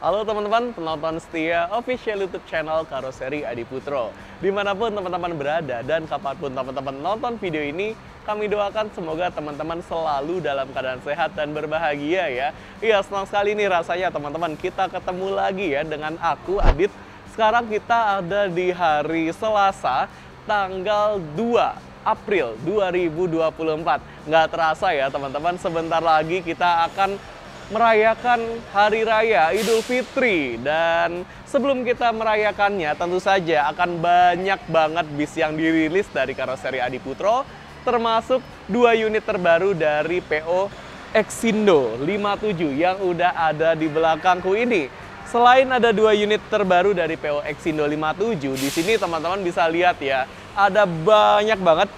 Halo teman-teman penonton setia official YouTube channel Karoseri Adi Putro. Dimanapun teman-teman berada dan kapanpun teman-teman nonton video ini, kami doakan semoga teman-teman selalu dalam keadaan sehat dan berbahagia ya. Iya, senang sekali nih rasanya teman-teman kita ketemu lagi ya dengan aku Adit. Sekarang kita ada di hari Selasa, tanggal 2 April 2024. Nggak terasa ya teman-teman, sebentar lagi kita akan merayakan Hari Raya Idul Fitri. Dan sebelum kita merayakannya, tentu saja akan banyak banget bis yang dirilis dari Karoseri Adi Putro, termasuk 2 unit terbaru dari PO Exindo 57 yang udah ada di belakangku ini. Selain ada 2 unit terbaru dari PO Exindo 57, di sini teman-teman bisa lihat ya, ada banyak banget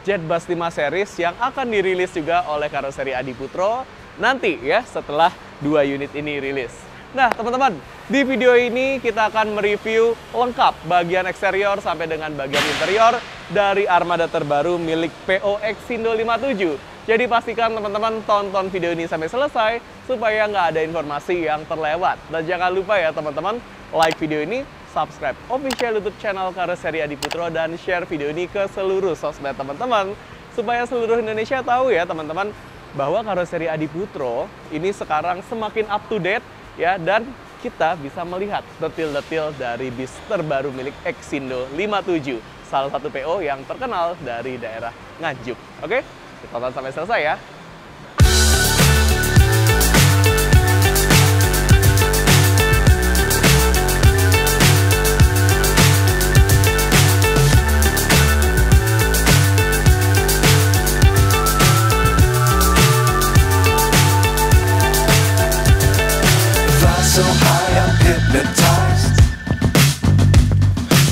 Jet Bus 5 series yang akan dirilis juga oleh Karoseri Adi Putro nanti ya setelah 2 unit ini rilis. Nah teman-teman, di video ini kita akan mereview lengkap bagian eksterior sampai dengan bagian interior dari armada terbaru milik PO Exindo 57. Jadi pastikan teman-teman tonton video ini sampai selesai supaya nggak ada informasi yang terlewat. Dan jangan lupa ya teman-teman, like video ini, subscribe official YouTube channel Karoseri Adi Putro, dan share video ini ke seluruh sosmed teman-teman supaya seluruh Indonesia tahu ya teman-teman bahwa Karoseri Adi Putro ini sekarang semakin up to date ya, dan kita bisa melihat detil-detil dari bis terbaru milik Exindo 57, salah satu PO yang terkenal dari daerah Nganjuk. Oke, kita tonton sampai selesai ya. So high, I'm hypnotized.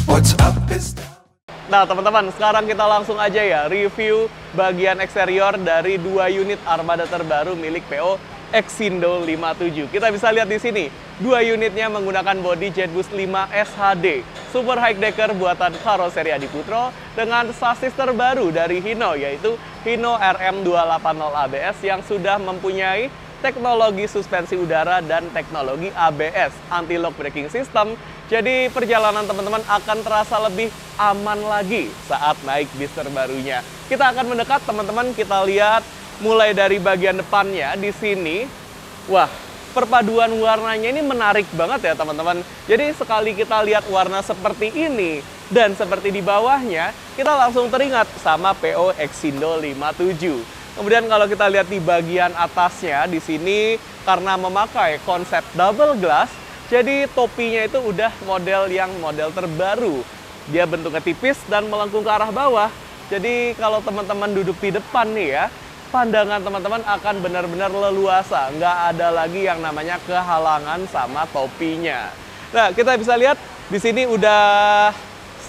What's up is down. Nah teman-teman, sekarang kita langsung aja ya review bagian eksterior dari 2 unit armada terbaru milik PO Exindo 57. Kita bisa lihat di sini, 2 unitnya menggunakan bodi Jetbus 5 SHD Super High Decker buatan Karoseri Adi Putro dengan sasis terbaru dari Hino, yaitu Hino RM280 ABS yang sudah mempunyai teknologi suspensi udara dan teknologi ABS, anti-lock braking system. Jadi perjalanan teman-teman akan terasa lebih aman lagi saat naik bis terbarunya. Kita akan mendekat teman-teman, kita lihat mulai dari bagian depannya di sini. Wah, perpaduan warnanya ini menarik banget ya teman-teman. Jadi sekali kita lihat warna seperti ini dan seperti di bawahnya, kita langsung teringat sama PO Exindo 57. Kemudian kalau kita lihat di bagian atasnya di sini, karena memakai konsep double glass, jadi topinya itu udah model terbaru. Dia bentuknya tipis dan melengkung ke arah bawah. Jadi kalau teman-teman duduk di depan nih ya, pandangan teman-teman akan benar-benar leluasa. Nggak ada lagi yang namanya kehalangan sama topinya. Nah, kita bisa lihat di sini udah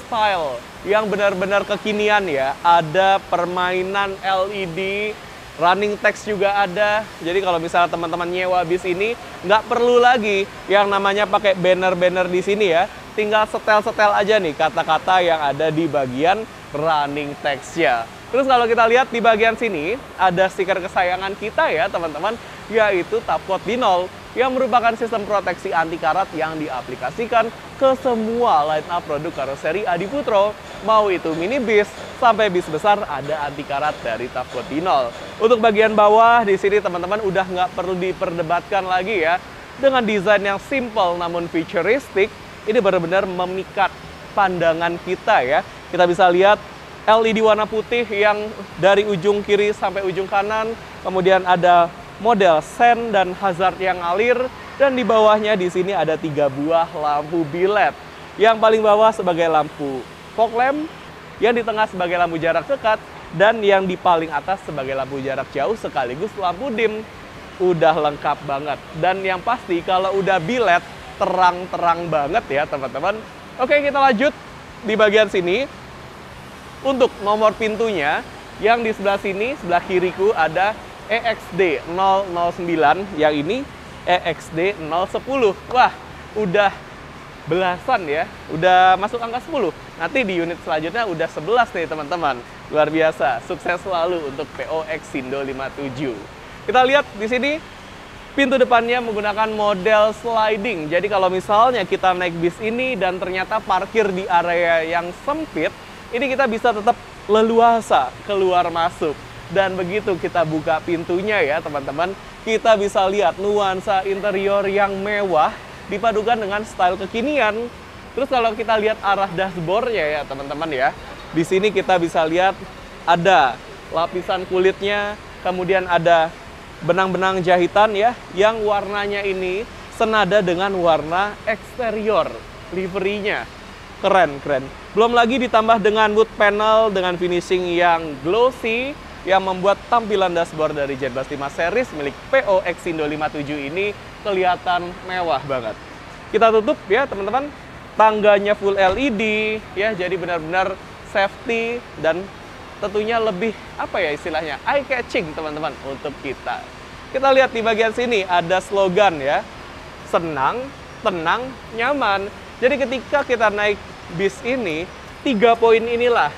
style yang benar-benar kekinian ya. Ada permainan LED, running text juga ada. Jadi kalau misalnya teman-teman nyewa bis ini, nggak perlu lagi yang namanya pakai banner-banner di sini ya. Tinggal setel-setel aja nih kata-kata yang ada di bagian running text-nya. Terus kalau kita lihat di bagian sini, ada stiker kesayangan kita ya teman-teman, yaitu Tapcode Dinol, yang merupakan sistem proteksi anti karat yang diaplikasikan ke semua line up produk Karoseri Adi Putro. Mau itu minibus sampai bis besar, ada anti karat dari Tapcode Dinol. Untuk bagian bawah di sini teman-teman udah nggak perlu diperdebatkan lagi ya. Dengan desain yang simple namun futuristik, ini benar-benar memikat pandangan kita ya. Kita bisa lihat LED warna putih yang dari ujung kiri sampai ujung kanan. Kemudian ada model sen dan hazard yang ngalir, dan di bawahnya di sini ada 3 buah lampu bilet. Yang paling bawah sebagai lampu fog lamp, yang di tengah sebagai lampu jarak dekat, dan yang di paling atas sebagai lampu jarak jauh sekaligus lampu dim. Udah lengkap banget. Dan yang pasti kalau udah bilet, terang-terang banget ya teman-teman. Oke, kita lanjut di bagian sini. Untuk nomor pintunya, yang di sebelah sini, sebelah kiriku ada EXD 009, yang ini EXD 010. Wah, udah belasan ya, udah masuk angka 10. Nanti di unit selanjutnya udah 11 nih teman-teman. Luar biasa, sukses selalu untuk PO Exindo 57. Kita lihat di sini Pintu depannya menggunakan model sliding. Jadi kalau misalnya kita naik bis ini dan ternyata parkir di area yang sempit, ini kita bisa tetap leluasa keluar masuk. Dan begitu kita buka pintunya ya teman-teman, kita bisa lihat nuansa interior yang mewah dipadukan dengan style kekinian. Terus kalau kita lihat arah dashboardnya ya teman-teman ya, di sini kita bisa lihat ada lapisan kulitnya, kemudian ada benang-benang jahitan ya, yang warnanya ini senada dengan warna eksterior liverinya. Keren, keren. Belum lagi ditambah dengan wood panel dengan finishing yang glossy, yang membuat tampilan dashboard dari Z25 series milik PO Exindo 57 ini kelihatan mewah banget. Kita tutup ya teman-teman, tangganya full LED ya, jadi benar-benar safety dan tentunya lebih apa ya istilahnya, eye catching teman-teman untuk kita. Kita lihat di bagian sini ada slogan ya, senang, tenang, nyaman. Jadi ketika kita naik bis ini, 3 poin inilah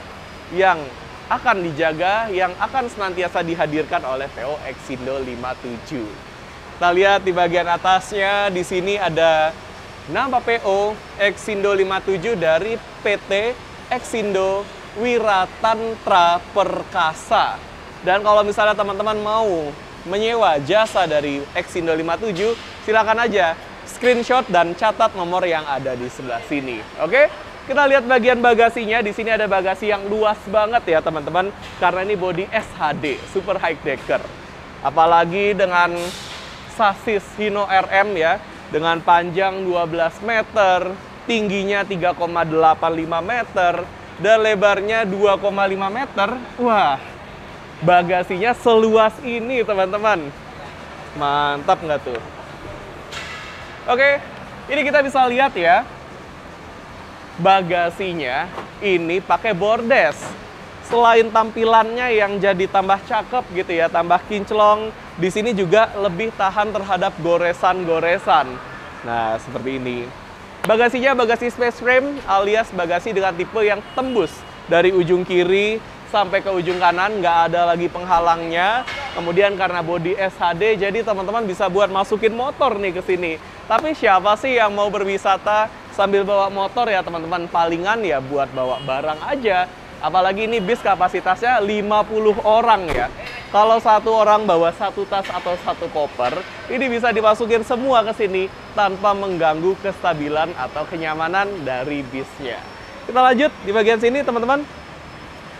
yang akan dijaga, yang akan senantiasa dihadirkan oleh PO Exindo 57. Kita lihat di bagian atasnya, di sini ada nama PO Exindo 57 dari PT Exindo Wiratantra Perkasa. Dan kalau misalnya teman-teman mau menyewa jasa dari Exindo 57, silakan aja screenshot dan catat nomor yang ada di sebelah sini. Oke? Kita lihat bagian bagasinya. Di sini ada bagasi yang luas banget ya teman-teman, karena ini bodi SHD, super high decker. Apalagi dengan sasis Hino RM ya, dengan panjang 12 meter, tingginya 3,85 meter, dan lebarnya 2,5 meter. Wah, bagasinya seluas ini teman-teman. Mantap nggak tuh? Oke, ini kita bisa lihat ya, bagasinya ini pakai bordes. Selain tampilannya yang jadi tambah cakep gitu ya, tambah kinclong, di sini juga lebih tahan terhadap goresan-goresan. Nah, seperti ini. Bagasinya bagasi space frame alias bagasi dengan tipe yang tembus dari ujung kiri sampai ke ujung kanan, nggak ada lagi penghalangnya. Kemudian karena bodi SHD, jadi teman-teman bisa buat masukin motor nih ke sini. Tapi siapa sih yang mau berwisata sambil bawa motor ya teman-teman? Palingan ya buat bawa barang aja. Apalagi ini bis kapasitasnya 50 orang ya. Kalau satu orang bawa satu tas atau satu koper, ini bisa dimasukin semua ke sini tanpa mengganggu kestabilan atau kenyamanan dari bisnya. Kita lanjut di bagian sini teman-teman.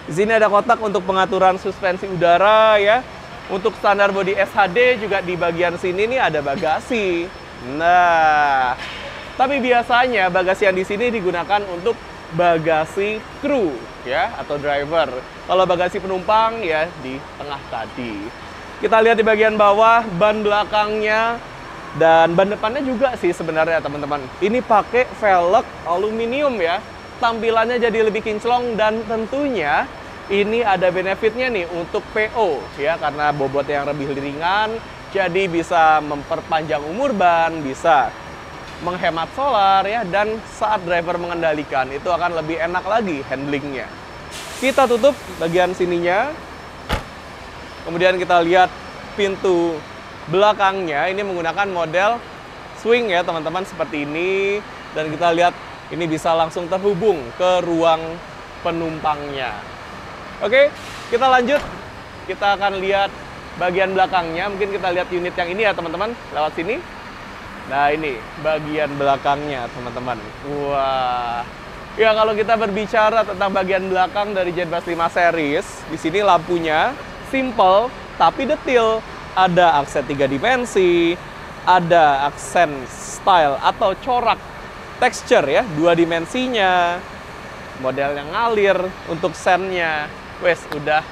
Di sini ada kotak untuk pengaturan suspensi udara ya. Untuk standar bodi SHD juga di bagian sini nih ada bagasi. Nah, tapi biasanya bagasi yang di sini digunakan untuk bagasi kru ya atau driver. Kalau bagasi penumpang ya di tengah tadi. Kita lihat di bagian bawah ban belakangnya dan ban depannya juga sih sebenarnya teman-teman. Ini pakai velg aluminium ya. Tampilannya jadi lebih kinclong dan tentunya ini ada benefitnya nih untuk PO ya, karena bobotnya yang lebih ringan, jadi bisa memperpanjang umur ban, bisa menghemat solar ya, dan saat driver mengendalikan itu akan lebih enak lagi handlingnya. Kita tutup bagian sininya, kemudian kita lihat pintu belakangnya ini menggunakan model swing ya teman-teman, seperti ini, dan kita lihat ini bisa langsung terhubung ke ruang penumpangnya. Oke, kita lanjut, kita akan lihat bagian belakangnya. Mungkin kita lihat unit yang ini ya teman-teman, lewat sini. Nah, ini bagian belakangnya, teman-teman. Wah. Ya, kalau kita berbicara tentang bagian belakang dari Z25 series, di sini lampunya simple tapi detail. Ada aksen 3 dimensi, ada aksen style atau corak texture ya, 2 dimensinya. Model yang ngalir untuk sennya. Wes, udah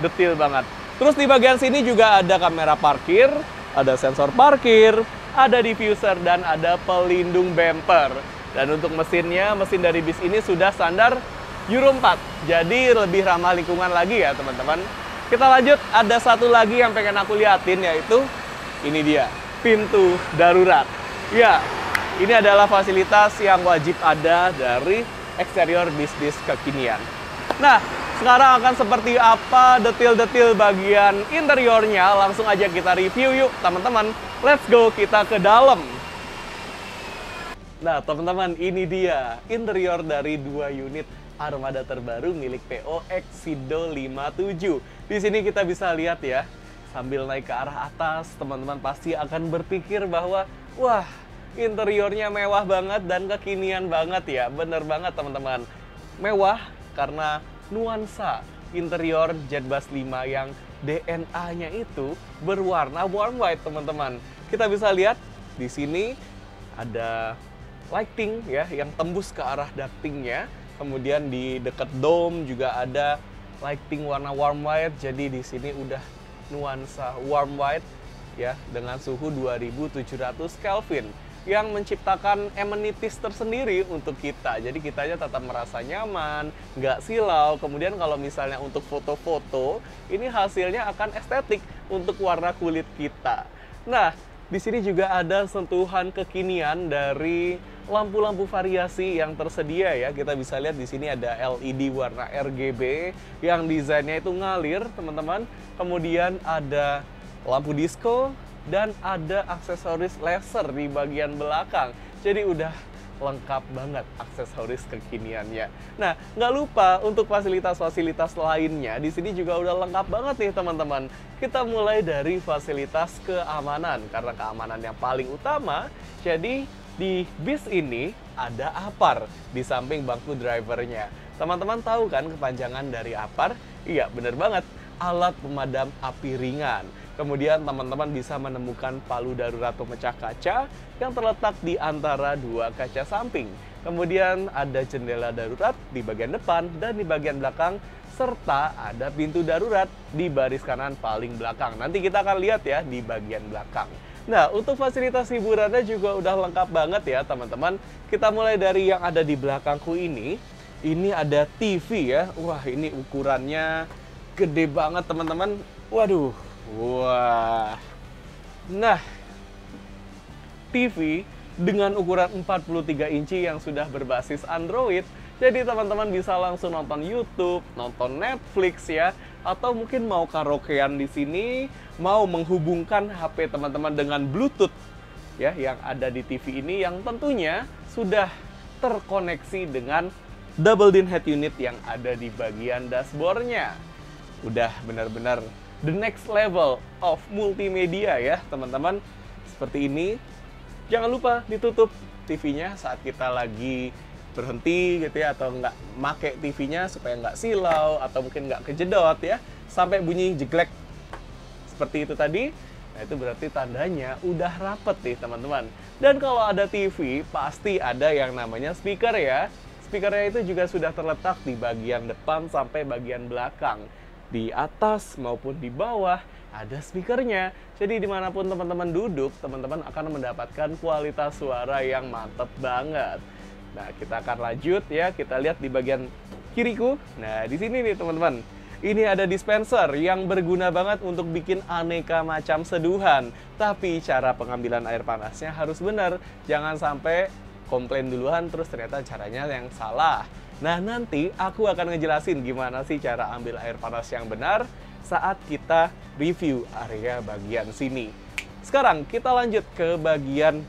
detail banget. Terus di bagian sini juga ada kamera parkir, ada sensor parkir, ada diffuser, dan ada pelindung bumper. Dan untuk mesinnya, mesin dari bis ini sudah standar Euro 4. Jadi lebih ramah lingkungan lagi ya teman-teman. Kita lanjut, ada satu lagi yang pengen aku liatin, yaitu ini dia, pintu darurat. Ya, ini adalah fasilitas yang wajib ada dari eksterior bis-bis kekinian. Nah, sekarang akan seperti apa detail-detail bagian interiornya, langsung aja kita review yuk teman-teman. Let's go, kita ke dalam. Nah, teman-teman, ini dia interior dari 2 unit armada terbaru milik PO Exindo 57. Di sini kita bisa lihat ya, sambil naik ke arah atas, teman-teman pasti akan berpikir bahwa, wah, interiornya mewah banget dan kekinian banget ya. Bener banget, teman-teman. Mewah karena nuansa interior Jetbus 5 yang DNA-nya itu berwarna warm white, teman-teman. Kita bisa lihat di sini ada lighting ya yang tembus ke arah ductingnya. Kemudian di dekat dome juga ada lighting warna warm white. Jadi di sini udah nuansa warm white ya dengan suhu 2700 Kelvin yang menciptakan amenities tersendiri untuk kita. Jadi kitanya tetap merasa nyaman, nggak silau. Kemudian kalau misalnya untuk foto-foto, ini hasilnya akan estetik untuk warna kulit kita. Nah, di sini juga ada sentuhan kekinian dari lampu-lampu variasi yang tersedia ya. Kita bisa lihat di sini ada LED warna RGB yang desainnya itu ngalir, teman-teman. Kemudian ada lampu disco dan ada aksesoris laser di bagian belakang. Jadi udah lengkap banget aksesoris kekiniannya. Nah, nggak lupa untuk fasilitas-fasilitas lainnya, di sini juga udah lengkap banget nih teman-teman. Kita mulai dari fasilitas keamanan, karena keamanan yang paling utama. Jadi di bis ini ada APAR di samping bangku drivernya. Teman-teman tahu kan kepanjangan dari APAR? Iya, bener banget. Alat pemadam api ringan. Kemudian teman-teman bisa menemukan palu darurat pemecah kaca yang terletak di antara 2 kaca samping. Kemudian ada jendela darurat di bagian depan dan di bagian belakang, serta ada pintu darurat di baris kanan paling belakang. Nanti kita akan lihat ya di bagian belakang. Nah, untuk fasilitas hiburannya juga udah lengkap banget ya teman-teman. Kita mulai dari yang ada di belakangku ini. Ini ada TV ya. Wah, ini ukurannya gede banget teman-teman. Waduh. Wah. Nah, TV dengan ukuran 43 inci yang sudah berbasis Android. Jadi teman-teman bisa langsung nonton YouTube, nonton Netflix ya, atau mungkin mau karaokean di sini, mau menghubungkan HP teman-teman dengan Bluetooth ya yang ada di TV ini yang tentunya sudah terkoneksi dengan double din head unit yang ada di bagian dashboardnya. Udah benar-benar the next level of multimedia ya teman-teman. Seperti ini. Jangan lupa ditutup TV-nya saat kita lagi berhenti gitu ya, atau nggak make TV-nya supaya nggak silau atau mungkin nggak kejedot ya sampai bunyi jeglek seperti itu tadi. Nah, itu berarti tandanya udah rapet nih teman-teman. Dan kalau ada TV pasti ada yang namanya speaker ya. Speakernya itu juga sudah terletak di bagian depan sampai bagian belakang. Di atas maupun di bawah ada speakernya. Jadi dimanapun teman-teman duduk, teman-teman akan mendapatkan kualitas suara yang mantep banget. Nah, kita akan lanjut ya, kita lihat di bagian kiriku. Nah, di sini nih teman-teman, ini ada dispenser yang berguna banget untuk bikin aneka macam seduhan. Tapi cara pengambilan air panasnya harus benar. Jangan sampai komplain duluan terus ternyata caranya yang salah. Nah, nanti aku akan ngejelasin gimana sih cara ambil air panas yang benar saat kita review area bagian sini. Sekarang kita lanjut ke bagian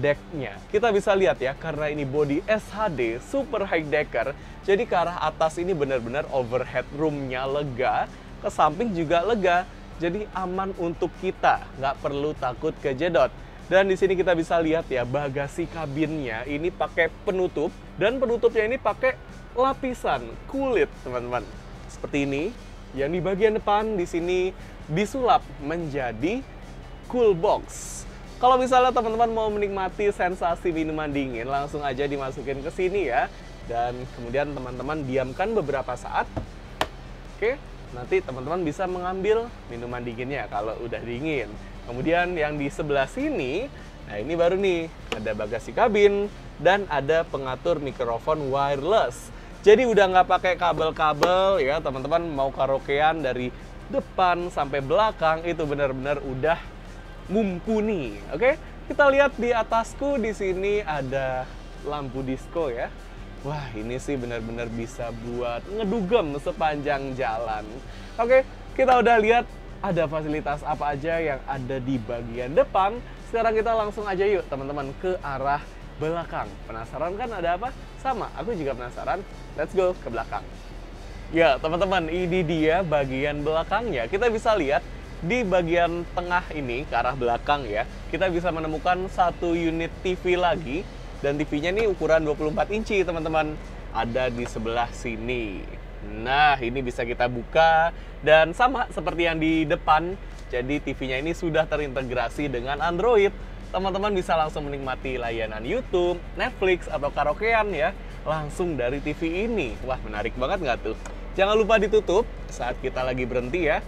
decknya. Kita bisa lihat ya, karena ini body SHD super high decker, jadi ke arah atas ini benar-benar overhead room-nya lega, ke samping juga lega, jadi aman untuk kita, nggak perlu takut kejedot. Dan di sini kita bisa lihat ya, bagasi kabinnya ini pakai penutup, dan penutupnya ini pakai lapisan kulit, teman-teman. Seperti ini, yang di bagian depan di sini disulap menjadi cool box. Kalau misalnya teman-teman mau menikmati sensasi minuman dingin, langsung aja dimasukin ke sini ya. Dan kemudian teman-teman diamkan beberapa saat. Oke, nanti teman-teman bisa mengambil minuman dinginnya kalau udah dingin. Kemudian yang di sebelah sini, nah ini baru nih, ada bagasi kabin dan ada pengatur mikrofon wireless. Jadi udah nggak pakai kabel-kabel ya teman-teman, mau karaokean dari depan sampai belakang itu benar-benar udah mumpuni. Oke, kita lihat di atasku di sini ada lampu disco ya. Wah, ini sih benar-benar bisa buat ngedugem sepanjang jalan. Oke, kita udah lihat ada fasilitas apa aja yang ada di bagian depan. Sekarang kita langsung aja yuk teman-teman ke arah belakang. Penasaran kan ada apa? Sama, aku juga penasaran. Let's go ke belakang. Ya teman-teman, ini dia bagian belakangnya. Kita bisa lihat di bagian tengah ini, ke arah belakang ya, kita bisa menemukan satu unit TV lagi. Dan TV-nya ini ukuran 24 inci teman-teman. Ada di sebelah sini. Nah, ini bisa kita buka dan sama seperti yang di depan. Jadi TV-nya ini sudah terintegrasi dengan Android. Teman-teman bisa langsung menikmati layanan YouTube, Netflix, atau karaokean ya, langsung dari TV ini. Wah, menarik banget nggak tuh? Jangan lupa ditutup saat kita lagi berhenti ya.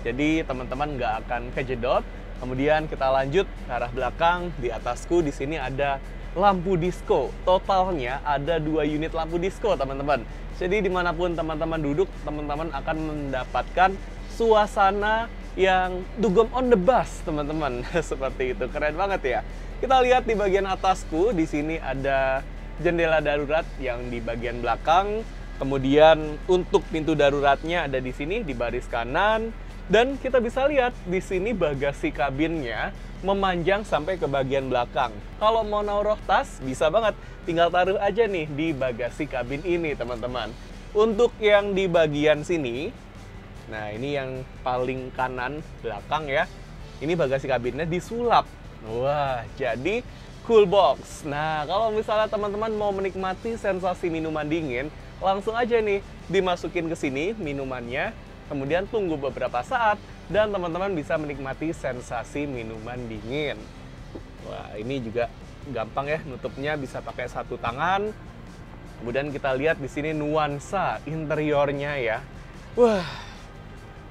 Jadi teman-teman nggak akan kejedot. Kemudian kita lanjut ke arah belakang. Di atasku di sini ada lampu disco. Totalnya ada 2 unit lampu disco teman-teman. Jadi dimanapun teman-teman duduk, teman-teman akan mendapatkan suasana yang dugem on the bus, teman-teman. Seperti itu, keren banget ya. Kita lihat di bagian atasku, di sini ada jendela darurat yang di bagian belakang. Kemudian untuk pintu daruratnya ada di sini, di baris kanan. Dan kita bisa lihat di sini bagasi kabinnya memanjang sampai ke bagian belakang. Kalau mau naruh tas, bisa banget. Tinggal taruh aja nih di bagasi kabin ini, teman-teman. Untuk yang di bagian sini, nah ini yang paling kanan belakang ya. Ini bagasi kabinnya disulap. Wah, jadi cool box. Nah, kalau misalnya teman-teman mau menikmati sensasi minuman dingin, langsung aja nih dimasukin ke sini minumannya. Kemudian tunggu beberapa saat dan teman-teman bisa menikmati sensasi minuman dingin. Wah, ini juga gampang ya nutupnya, bisa pakai satu tangan. Kemudian kita lihat di sini nuansa interiornya ya. Wah,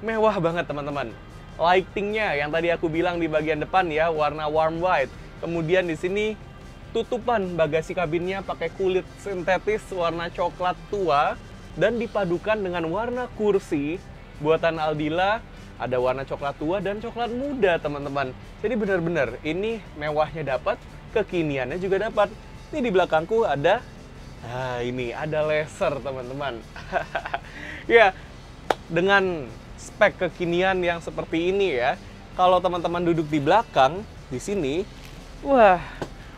mewah banget teman-teman. Lightingnya yang tadi aku bilang di bagian depan ya, warna warm white. Kemudian di sini tutupan bagasi kabinnya pakai kulit sintetis warna coklat tua dan dipadukan dengan warna kursi buatan Aldila, ada warna coklat tua dan coklat muda teman-teman. Jadi benar-benar ini mewahnya dapat, kekiniannya juga dapat. Ini di belakangku ada, nah ini ada laser teman-teman. Ya, dengan spek kekinian yang seperti ini ya, kalau teman-teman duduk di belakang di sini, wah,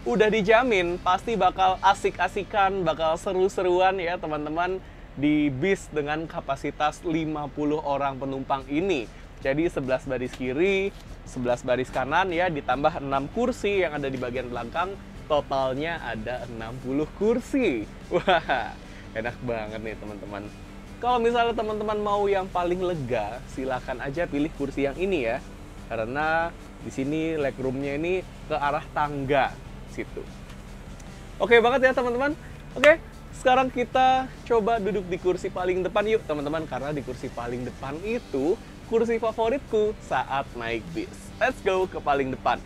udah dijamin pasti bakal asik-asikan, bakal seru-seruan ya teman-teman di bis dengan kapasitas 50 orang penumpang ini. Jadi 11 baris kiri, 11 baris kanan ya, ditambah 6 kursi yang ada di bagian belakang, totalnya ada 60 kursi. Wah, enak banget nih teman-teman. Kalau misalnya teman-teman mau yang paling lega, silahkan aja pilih kursi yang ini ya. Karena di sini legroomnya ini ke arah tangga situ. Oke banget ya teman-teman. Oke, sekarang kita coba duduk di kursi paling depan yuk teman-teman. Karena di kursi paling depan itu kursi favoritku saat naik bis. Let's go ke paling depan.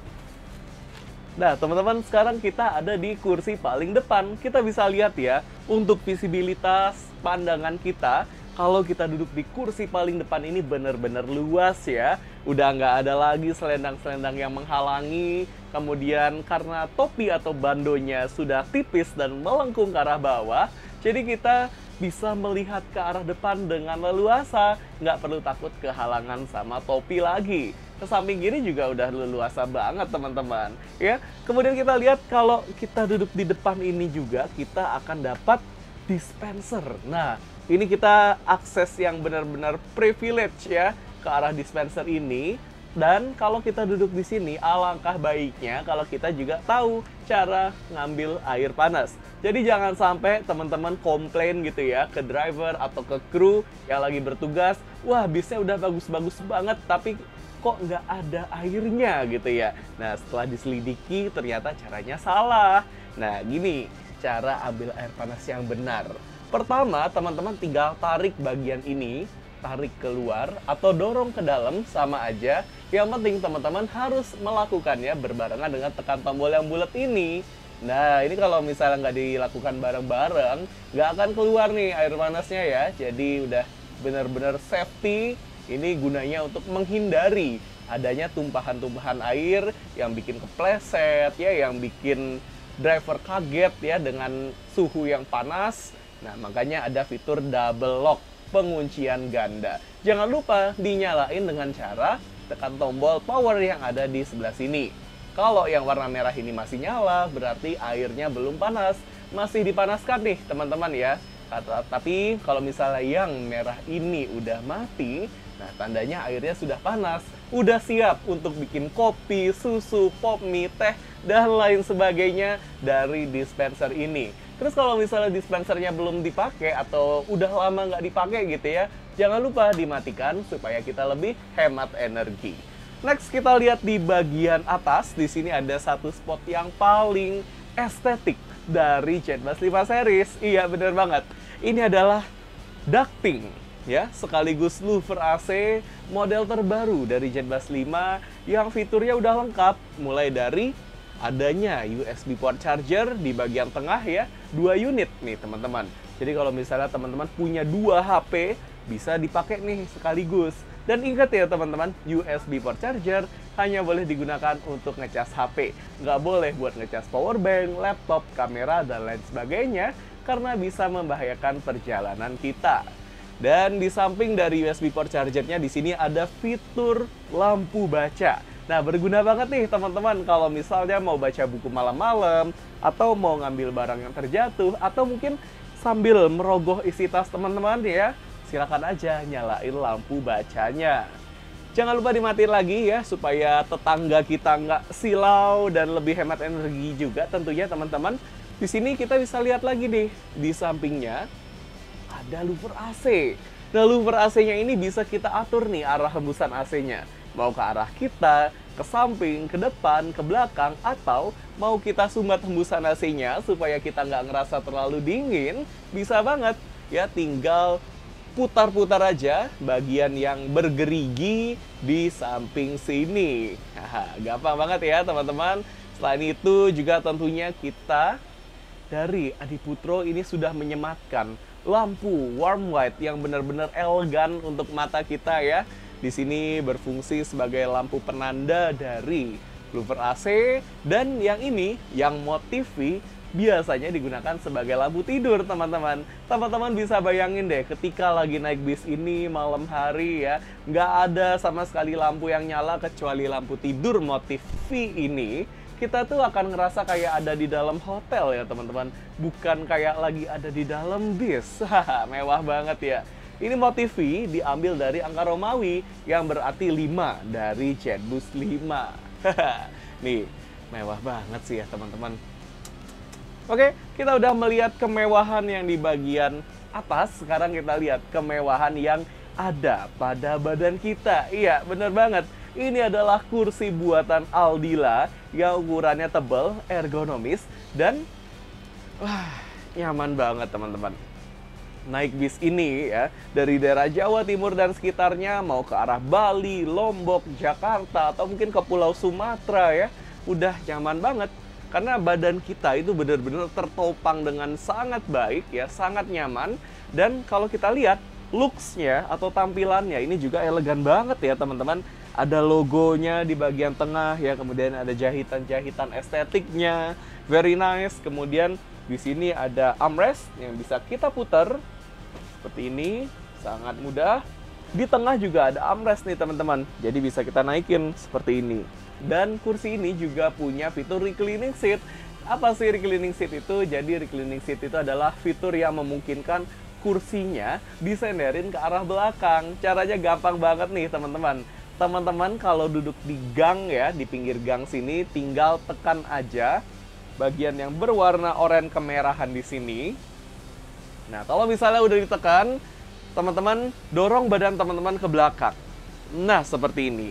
Nah teman-teman, sekarang kita ada di kursi paling depan. Kita bisa lihat ya, untuk visibilitas pandangan kita, kalau kita duduk di kursi paling depan ini benar-benar luas ya. Udah nggak ada lagi selendang-selendang yang menghalangi. Kemudian karena topi atau bandonya sudah tipis dan melengkung ke arah bawah, jadi kita bisa melihat ke arah depan dengan leluasa. Nggak perlu takut kehalangan sama topi lagi. Ke samping kiri juga udah leluasa banget teman-teman ya. Kemudian kita lihat kalau kita duduk di depan ini juga kita akan dapat dispenser. Nah, ini kita akses yang benar-benar privilege ya ke arah dispenser ini. Dan kalau kita duduk di sini, alangkah baiknya kalau kita juga tahu cara ngambil air panas. Jadi jangan sampai teman-teman komplain gitu ya ke driver atau ke kru yang lagi bertugas, wah bisnya udah bagus-bagus banget tapi kok nggak ada airnya gitu ya. Nah setelah diselidiki ternyata caranya salah. Nah gini cara ambil air panas yang benar. Pertama teman-teman tinggal tarik bagian ini, tarik keluar atau dorong ke dalam sama aja. Yang penting teman-teman harus melakukannya berbarengan dengan tekan tombol yang bulat ini. Nah ini kalau misalnya nggak dilakukan bareng-bareng, nggak akan keluar nih air panasnya ya. Jadi udah benar-benar safety. Ini gunanya untuk menghindari adanya tumpahan-tumpahan air yang bikin kepleset ya, yang bikin driver kaget ya dengan suhu yang panas. Nah makanya ada fitur double lock. penguncian ganda. Jangan lupa dinyalain dengan cara tekan tombol power yang ada di sebelah sini. Kalau yang warna merah ini masih nyala, berarti airnya belum panas. Masih dipanaskan nih teman-teman ya. Tapi kalau misalnya yang merah ini udah mati, nah tandanya airnya sudah panas. Udah siap untuk bikin kopi, susu, pop mie, teh, dan lain sebagainya dari dispenser ini. Terus kalau misalnya dispensernya belum dipakai atau udah lama nggak dipakai gitu ya, jangan lupa dimatikan supaya kita lebih hemat energi. Next kita lihat di bagian atas, di sini ada satu spot yang paling estetik dari JetBus 5 series. Iya bener banget, ini adalah ducting ya, sekaligus louver AC model terbaru dari JetBus 5 yang fiturnya udah lengkap, mulai dari adanya USB port charger di bagian tengah ya, 2 unit nih teman-teman. Jadi kalau misalnya teman-teman punya 2 HP, bisa dipakai nih sekaligus. Dan ingat ya teman-teman, USB port charger hanya boleh digunakan untuk ngecas HP. Nggak boleh buat ngecas powerbank, laptop, kamera, dan lain sebagainya, karena bisa membahayakan perjalanan kita. Dan di samping dari USB port chargernya, di sini ada fitur lampu baca. Nah, berguna banget nih teman-teman kalau misalnya mau baca buku malam-malam, atau mau ngambil barang yang terjatuh, atau mungkin sambil merogoh isi tas teman-teman ya, silakan aja nyalain lampu bacanya. Jangan lupa dimatiin lagi ya, supaya tetangga kita nggak silau dan lebih hemat energi juga tentunya teman-teman. Di sini kita bisa lihat lagi nih, di sampingnya ada louver AC. Nah, louver AC-nya ini bisa kita atur nih arah hembusan AC-nya. Mau ke arah kita, ke samping, ke depan, ke belakang, atau mau kita sumbat hembusan AC-nya supaya kita nggak ngerasa terlalu dingin, bisa banget. Ya, tinggal putar-putar aja bagian yang bergerigi di samping sini. Gampang banget ya teman-teman. Selain itu juga tentunya kita dari Adiputro ini sudah menyematkan lampu warm white yang benar-benar elegan untuk mata kita ya. Di sini berfungsi sebagai lampu penanda dari louver AC, dan yang ini yang mode TV biasanya digunakan sebagai lampu tidur teman-teman. Teman-teman bisa bayangin deh ketika lagi naik bis ini malam hari ya, nggak ada sama sekali lampu yang nyala kecuali lampu tidur mode TV ini. Kita tuh akan ngerasa kayak ada di dalam hotel ya teman-teman, bukan kayak lagi ada di dalam bis. Mewah banget ya. Ini mode TV diambil dari angka Romawi yang berarti 5 dari JetBus 5. Nih, mewah banget sih ya teman-teman. Oke, kita udah melihat kemewahan yang di bagian atas. Sekarang kita lihat kemewahan yang ada pada badan kita. Iya, bener banget. Ini adalah kursi buatan Aldila yang ukurannya tebal, ergonomis, dan nyaman banget teman-teman. Naik bis ini ya, dari daerah Jawa Timur dan sekitarnya, mau ke arah Bali, Lombok, Jakarta, atau mungkin ke Pulau Sumatera ya, udah nyaman banget. Karena badan kita itu benar-benar tertopang dengan sangat baik ya, sangat nyaman. Dan kalau kita lihat looks-nya atau tampilannya ini juga elegan banget ya teman-teman. Ada logonya di bagian tengah ya, kemudian ada jahitan-jahitan estetiknya, very nice. Kemudian di sini ada armrest yang bisa kita putar seperti ini, sangat mudah. Di tengah juga ada armrest nih teman-teman, jadi bisa kita naikin seperti ini. Dan kursi ini juga punya fitur reclining seat. Apa sih reclining seat itu? Jadi reclining seat itu adalah fitur yang memungkinkan kursinya disenderin ke arah belakang. Caranya gampang banget nih teman-teman. Teman-teman kalau duduk di gang ya, di pinggir gang sini, tinggal tekan aja bagian yang berwarna oranye kemerahan di sini. Nah, kalau misalnya udah ditekan, teman-teman dorong badan teman-teman ke belakang. Nah, seperti ini.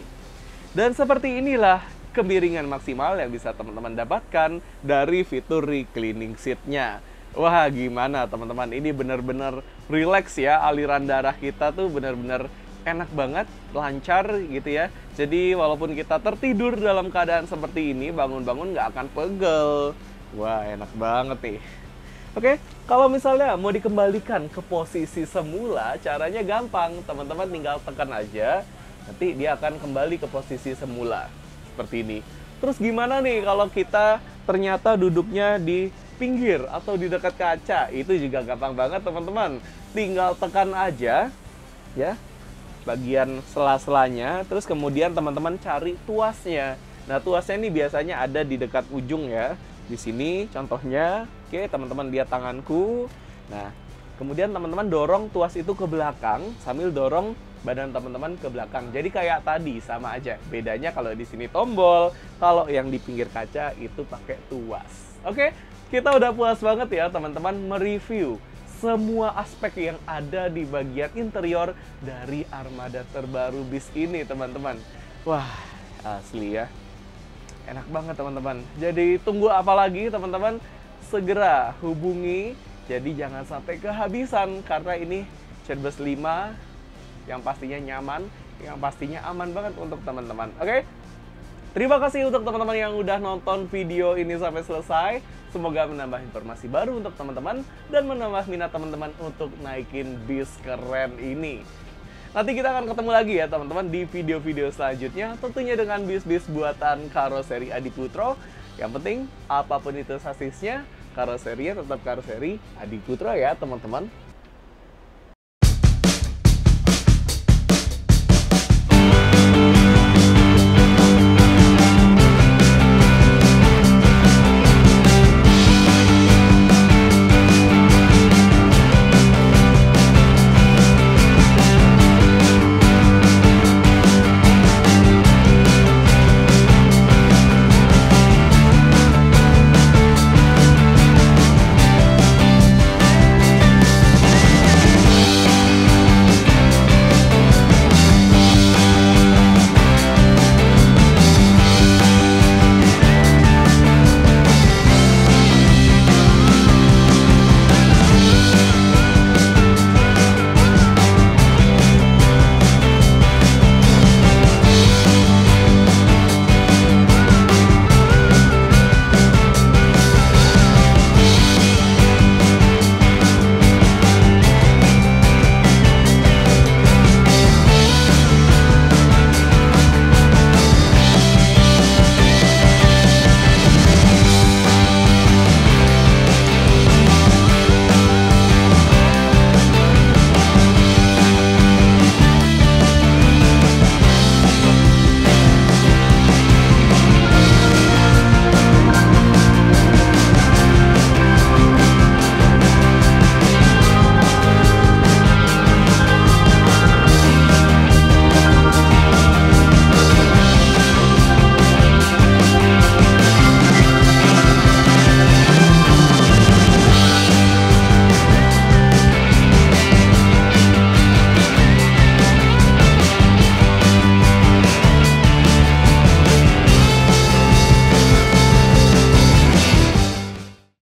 Dan seperti inilah kemiringan maksimal yang bisa teman-teman dapatkan dari fitur reclining seat-nya. Wah, gimana teman-teman? Ini benar-benar relax ya, aliran darah kita tuh benar-benar enak banget, lancar gitu ya. Jadi walaupun kita tertidur dalam keadaan seperti ini, bangun-bangun nggak akan pegel. Wah, enak banget nih. Oke, kalau misalnya mau dikembalikan ke posisi semula, caranya gampang. Teman-teman tinggal tekan aja, nanti dia akan kembali ke posisi semula. Seperti ini. Terus gimana nih kalau kita ternyata duduknya di pinggir atau di dekat kaca, itu juga gampang banget teman-teman. Tinggal tekan aja ya bagian sela-selanya, terus kemudian teman-teman cari tuasnya. Nah, tuasnya ini biasanya ada di dekat ujung ya. Di sini contohnya. Oke, teman-teman lihat tanganku. Nah, kemudian teman-teman dorong tuas itu ke belakang sambil dorong badan teman-teman ke belakang. Jadi kayak tadi sama aja. Bedanya kalau di sini tombol, kalau yang di pinggir kaca itu pakai tuas. Oke, kita udah puas banget ya teman-teman mereview semua aspek yang ada di bagian interior dari armada terbaru bis ini teman-teman. Wah, asli ya. Enak banget teman-teman. Jadi tunggu apa lagi teman-teman? Segera hubungi. Jadi jangan sampai kehabisan karena ini Chatbus 5 yang pastinya nyaman, yang pastinya aman banget untuk teman-teman. Oke? Terima kasih untuk teman-teman yang udah nonton video ini sampai selesai. Semoga menambah informasi baru untuk teman-teman dan menambah minat teman-teman untuk naikin bis keren ini. Nanti kita akan ketemu lagi ya teman-teman di video-video selanjutnya, tentunya dengan bis-bis buatan karoseri Adiputro. Yang penting apapun itu sasisnya, karoserinya tetap karoseri Adiputro ya teman-teman.